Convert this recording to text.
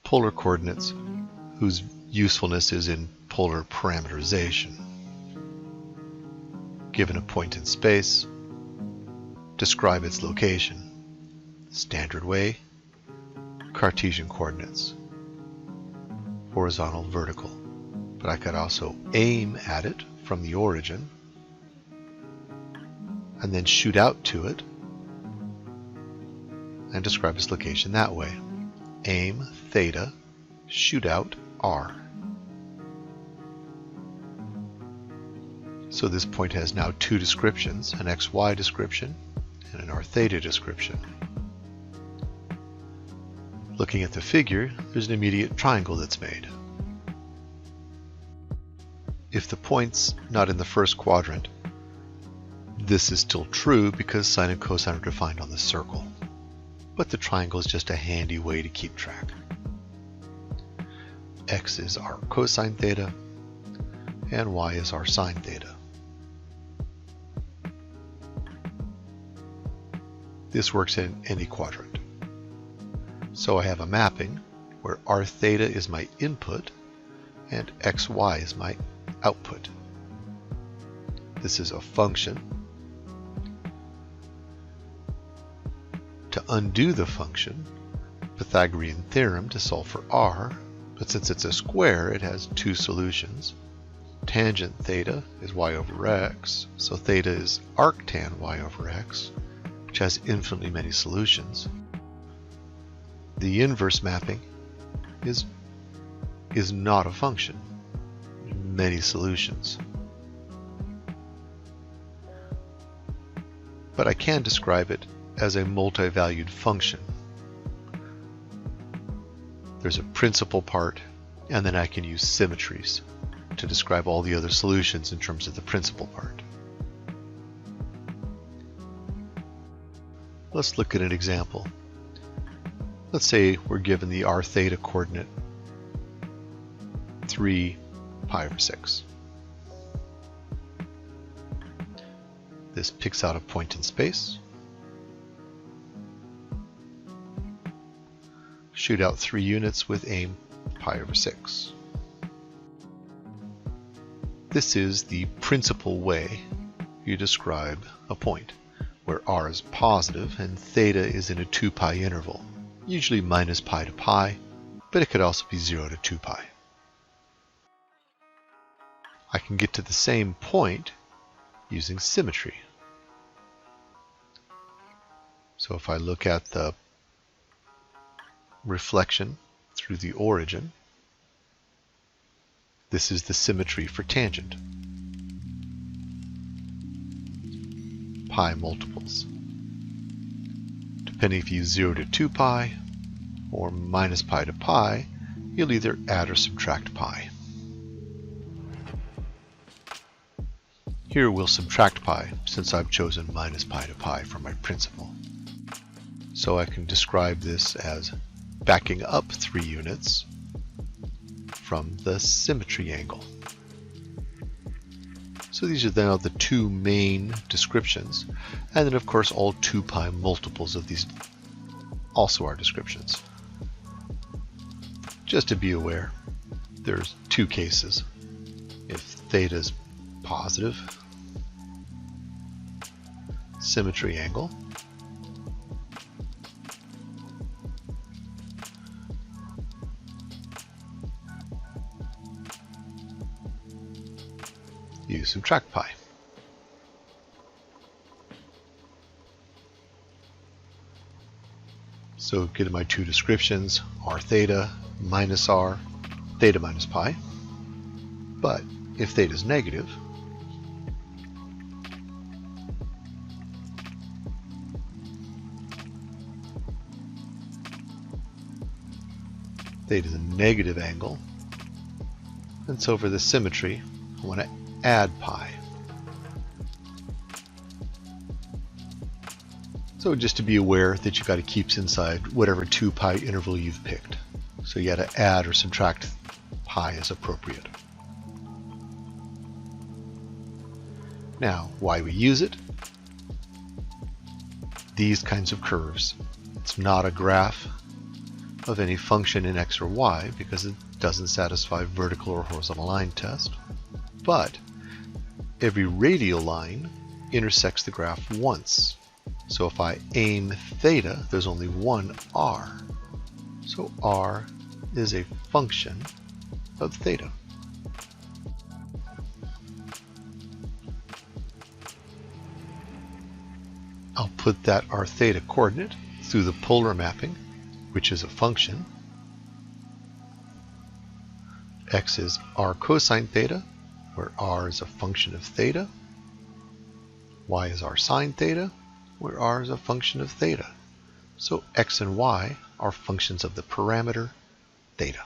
polar coordinates whose usefulness is in polar parameterization. Given a point in space, describe its location. Standard way, Cartesian coordinates, horizontal, vertical. But I could also aim at it from the origin and then shoot out to it and describe its location that way. Aim, theta, shoot out, r. So this point has now two descriptions, an xy description and an r theta description. Looking at the figure, there's an immediate triangle that's made. If the point's not in the first quadrant, this is still true because sine and cosine are defined on the circle. But the triangle is just a handy way to keep track. X is our cosine theta, and y is our sine theta. This works in any quadrant. So I have a mapping where r theta is my input and xy is my output. This is a function. To undo the function, Pythagorean theorem to solve for r, but since it's a square, it has two solutions. Tangent theta is y over x, so theta is arctan y over x, which has infinitely many solutions. The inverse mapping is not a function. Many solutions. But I can describe it as a multi-valued function. There's a principal part, and then I can use symmetries to describe all the other solutions in terms of the principal part. Let's look at an example. Let's say we're given the r theta coordinate 3 pi over 6. This picks out a point in space. Shoot out 3 units with aim pi over 6. This is the principal way you describe a point, where r is positive and theta is in a 2 pi interval, usually minus pi to pi, but it could also be 0 to 2 pi. I can get to the same point using symmetry. So if I look at the reflection through the origin, this is the symmetry for tangent. Pi multiples. Depending if you use 0 to 2 pi or minus pi to pi, you'll either add or subtract pi. Here we'll subtract pi since I've chosen minus pi to pi for my principal. So I can describe this as backing up 3 units from the symmetry angle. So these are now the two main descriptions, and then of course all 2 pi multiples of these also are descriptions. Just to be aware, there's two cases. If theta is positive, symmetry angle, you subtract pi. So get my two descriptions, r theta minus r, theta minus pi. But if theta is negative, theta is a negative angle, and so for the symmetry, I want to add pi. So just to be aware that you've got to keep inside whatever 2 pi interval you've picked. So you got to add or subtract pi as appropriate. Now, why we use it? These kinds of curves. It's not a graph of any function in x or y because it doesn't satisfy vertical or horizontal line test. But every radial line intersects the graph once. So if I aim theta, there's only one r. So r is a function of theta. I'll put that r theta coordinate through the polar mapping, which is a function. X is r cosine theta, where r is a function of theta. Y is r sine theta, where r is a function of theta. So x and y are functions of the parameter theta.